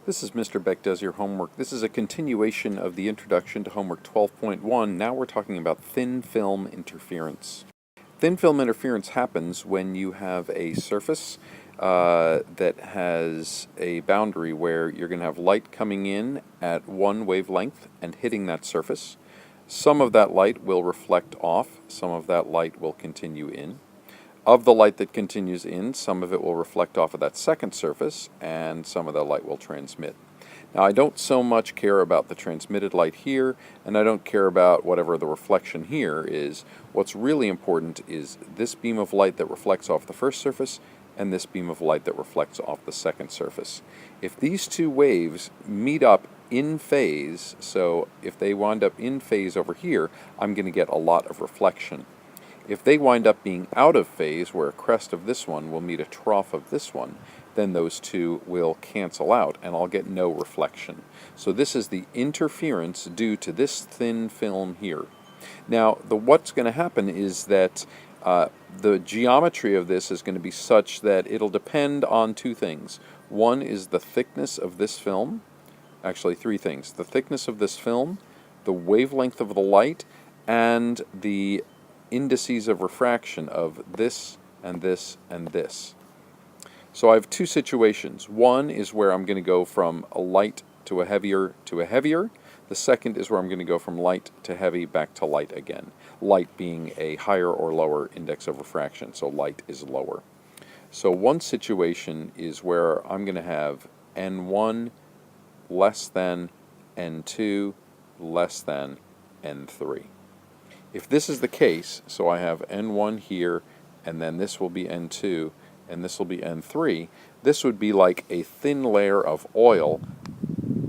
This is Mr. Beck Does Your Homework. This is a continuation of the introduction to Homework 12.1. Now we're talking about thin film interference. Thin film interference happens when you have a surface that has a boundary where you're going to have light coming in at one wavelength and hitting that surface. Some of that light will reflect off, some of that light will continue in. Of the light that continues in, some of it will reflect off of that second surface, and some of the light will transmit. Now, I don't so much care about the transmitted light here, and I don't care about whatever the reflection here is. What's really important is this beam of light that reflects off the first surface, and this beam of light that reflects off the second surface. If these two waves meet up in phase, so if they wind up in phase over here, I'm going to get a lot of reflection. If they wind up being out of phase, where a crest of this one will meet a trough of this one, then those two will cancel out and I'll get no reflection. So this is the interference due to this thin film here. Now, what's going to happen is that the geometry of this is going to be such that it'll depend on two things. One is the thickness of this film. Actually, three things. The thickness of this film, the wavelength of the light, and the indices of refraction of this and this and this. So I have two situations. One is where I'm going to go from a light to a heavier to a heavier. The second is where I'm going to go from light to heavy back to light again. Light being a higher or lower index of refraction, so light is lower. So one situation is where I'm going to have N1 less than N2 less than N3. If this is the case, so I have N1 here, and then this will be N2, and this will be N3, this would be like a thin layer of oil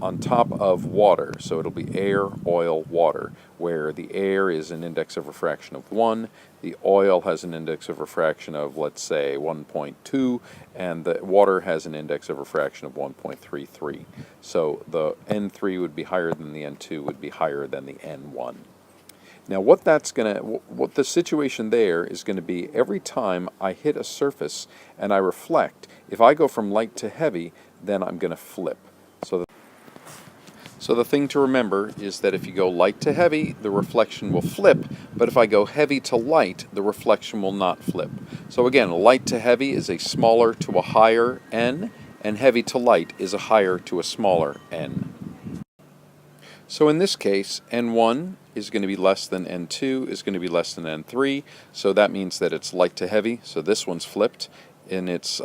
on top of water. So it'll be air, oil, water, where the air is an index of refraction of 1, the oil has an index of refraction of, let's say, 1.2, and the water has an index of refraction of 1.33. So the N3 would be higher than the N2, would be higher than the N1. Now what the situation there is going to be, every time I hit a surface and I reflect, if I go from light to heavy, then I'm going to flip. So the thing to remember is that if you go light to heavy, the reflection will flip, but if I go heavy to light, the reflection will not flip. So again, light to heavy is a smaller to a higher N, and heavy to light is a higher to a smaller N. So in this case, N1 is going to be less than N2, is going to be less than N3, so that means that it's light to heavy, so this one's flipped, and it's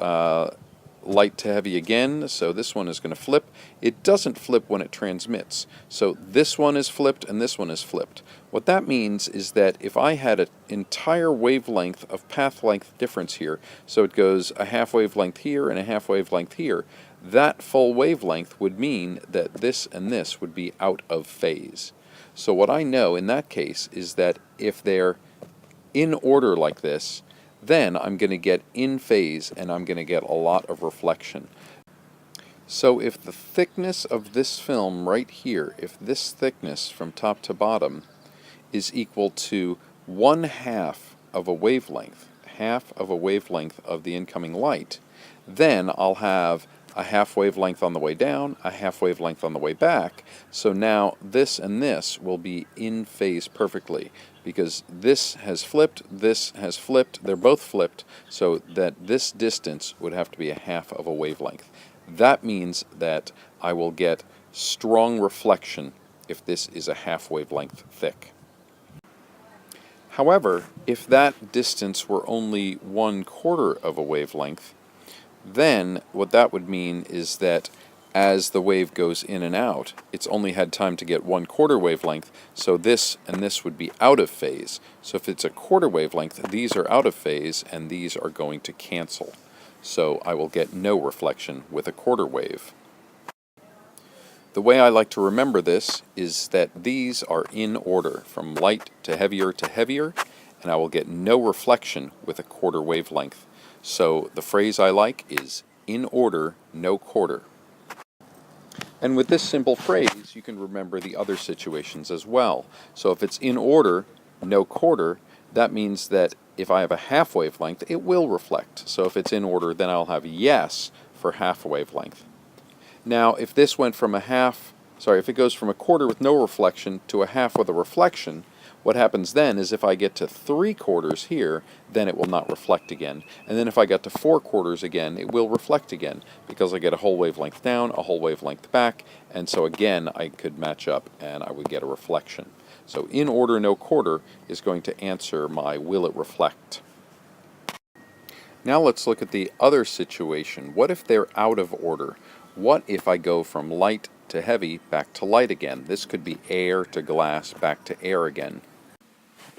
light to heavy again, so this one is going to flip. It doesn't flip when it transmits, so this one is flipped and this one is flipped. What that means is that if I had an entire wavelength of path length difference here, so it goes a half wavelength here and a half wavelength here, that full wavelength would mean that this and this would be out of phase. So what I know in that case is that if they're in order like this, then I'm going to get in phase and I'm going to get a lot of reflection. So if the thickness of this film right here, if this thickness from top to bottom is equal to 1/2 of a wavelength, half of a wavelength of the incoming light, then I'll have a half wavelength on the way down, a half wavelength on the way back. So now this and this will be in phase perfectly, because this has flipped, they're both flipped, so that this distance would have to be a half of a wavelength. That means that I will get strong reflection if this is a half wavelength thick. However, if that distance were only 1/4 of a wavelength, then what that would mean is that as the wave goes in and out, it's only had time to get 1/4 wavelength, so this and this would be out of phase. So if it's a 1/4 wavelength, these are out of phase and these are going to cancel. So I will get no reflection with a 1/4 wave. The way I like to remember this is that these are in order, from light to heavier, and I will get no reflection with a 1/4 wavelength. So the phrase I like is in order, no quarter. And with this simple phrase, you can remember the other situations as well. So if it's in order, no quarter, that means that if I have a half wavelength, it will reflect. So if it's in order, then I'll have yes for half a wavelength. Now, if this went from if it goes from a quarter with no reflection to a half with a reflection, what happens then is if I get to 3/4 here, then it will not reflect again. And then if I get to 4/4 again, it will reflect again, because I get a whole wavelength down, a whole wavelength back, and so again I could match up and I would get a reflection. So in order, no quarter is going to answer my will it reflect. Now let's look at the other situation. What if they're out of order? What if I go from light to heavy back to light again? This could be air to glass back to air again.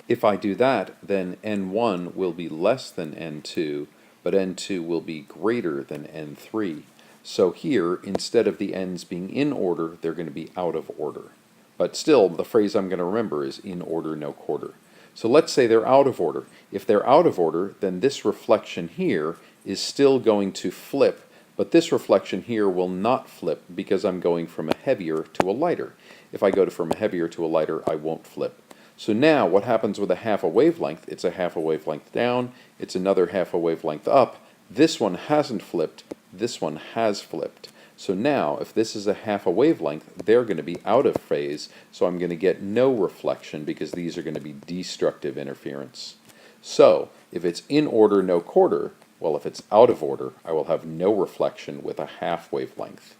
If I do that, then N1 will be less than N2, but N2 will be greater than N3. So here, instead of the N's being in order, they're going to be out of order. But still, the phrase I'm going to remember is in order, no quarter. So let's say they're out of order. If they're out of order, then this reflection here is still going to flip, but this reflection here will not flip because I'm going from a heavier to a lighter. If I go from a heavier to a lighter, I won't flip. So now what happens with a half a wavelength? It's a half a wavelength down, it's another half a wavelength up. This one hasn't flipped, this one has flipped. So now, if this is a half a wavelength, they're going to be out of phase, so I'm going to get no reflection because these are going to be destructive interference. So, if it's in order, no quarter, well, if it's out of order, I will have no reflection with a half wavelength.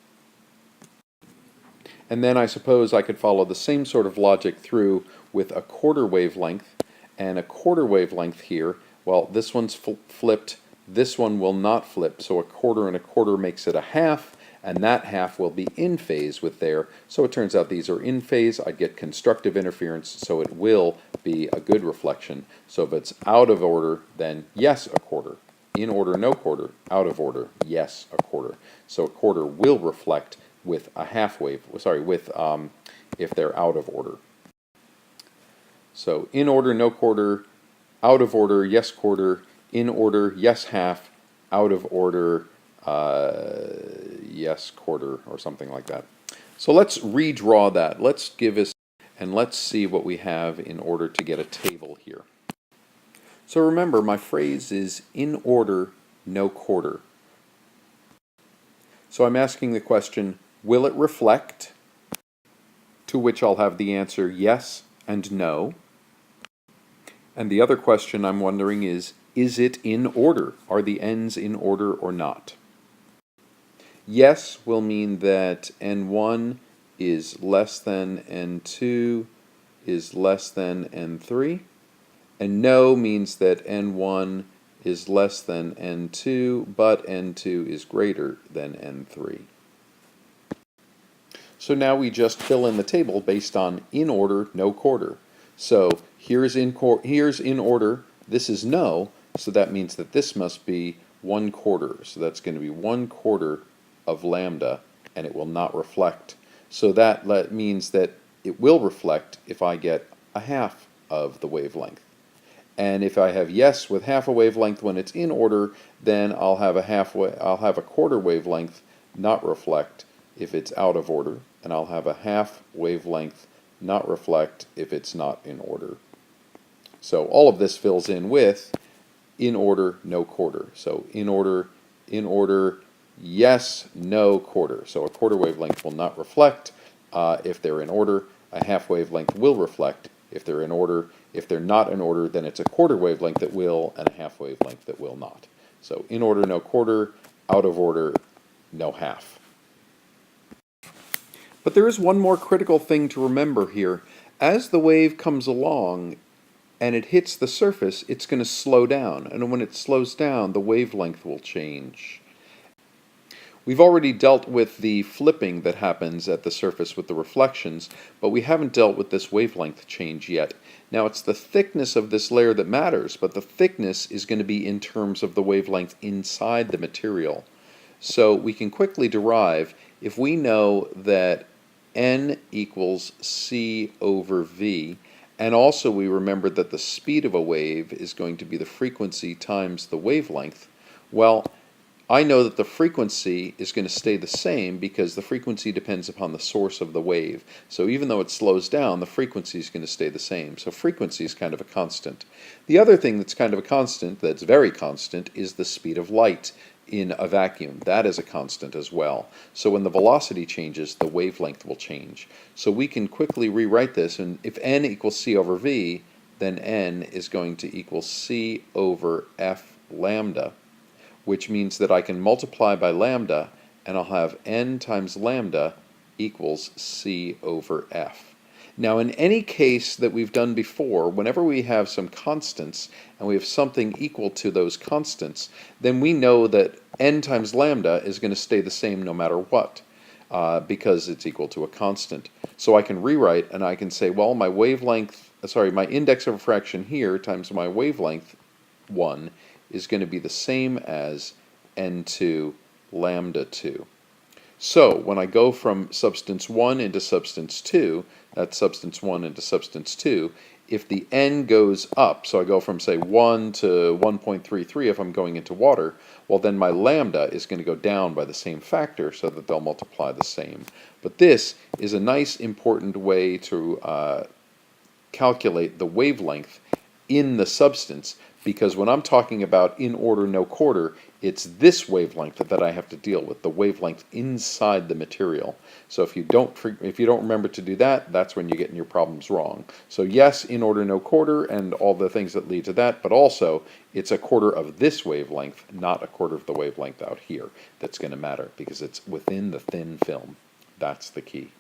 And then I suppose I could follow the same sort of logic through with a quarter wavelength, and a quarter wavelength here. Well, this one's flipped, this one will not flip, so a quarter and a quarter makes it a half, and that half will be in phase with there. So it turns out these are in phase. I'd get constructive interference, so it will be a good reflection. So if it's out of order, then yes, a quarter. In order, no quarter. Out of order, yes, a quarter. So a quarter will reflect with a half wave, if they're out of order. So in order, no quarter. Out of order, yes, quarter. In order, yes, half. Out of order, yes, quarter, or something like that. So let's redraw that. Let's give us, and let's see what we have in order to get a table here. So remember, my phrase is in order, no quarter. So I'm asking the question, will it reflect? To which I'll have the answer yes and no. And the other question I'm wondering is it in order? Are the N's in order or not? Yes will mean that N1 is less than N2 is less than N3. And no means that N1 is less than N2, but N2 is greater than N3. So now we just fill in the table based on in order, no quarter. So here's in order, this is no, so that means that this must be 1/4. So that's going to be 1/4 of lambda, and it will not reflect. So that means that it will reflect if I get a half of the wavelength. And if I have yes with half a wavelength when it's in order, then I'll have a quarter wavelength not reflect if it's out of order, and I'll have a half wavelength not reflect if it's not in order. So all of this fills in with in order, no quarter. So in order, yes, no quarter. So a quarter wavelength will not reflect if they're in order. A half wavelength will reflect if they're in order. If they're not in order, then it's a quarter wavelength that will and a half wavelength that will not. So in order, no quarter. Out of order, no half. But there is one more critical thing to remember here. As the wave comes along and it hits the surface, it's going to slow down. And when it slows down, the wavelength will change. We've already dealt with the flipping that happens at the surface with the reflections, but we haven't dealt with this wavelength change yet. Now it's the thickness of this layer that matters, but the thickness is going to be in terms of the wavelength inside the material. So we can quickly derive, if we know that N equals C over V, and also we remember that the speed of a wave is going to be the frequency times the wavelength, well, I know that the frequency is going to stay the same because the frequency depends upon the source of the wave. So even though it slows down, the frequency is going to stay the same. So frequency is kind of a constant. The other thing that's kind of a constant, that's very constant, is the speed of light. in a vacuum. That is a constant as well. So when the velocity changes, the wavelength will change. So we can quickly rewrite this, and if n equals c over v, then n is going to equal c over f lambda, which means that I can multiply by lambda, and I'll have n times lambda equals c over f. Now, in any case that we've done before, whenever we have some constants and we have something equal to those constants, then we know that n times lambda is going to stay the same no matter what, because it's equal to a constant. So I can rewrite and I can say, well, my index of refraction here times my wavelength 1 is going to be the same as n2 lambda 2. So when I go from substance 1 into substance 2, that's substance 1 into substance 2, if the n goes up, so I go from, say, 1 to 1.33 if I'm going into water, well, then my lambda is going to go down by the same factor so that they'll multiply the same. But this is a nice, important way to calculate the wavelength in the substance, because when I'm talking about in order, no quarter, it's this wavelength that I have to deal with, the wavelength inside the material. So if you don't remember to do that, that's when you get in your problems wrong. So yes, in order, no quarter, and all the things that lead to that, but also it's a quarter of this wavelength, not a quarter of the wavelength out here, that's going to matter, because it's within the thin film. That's the key.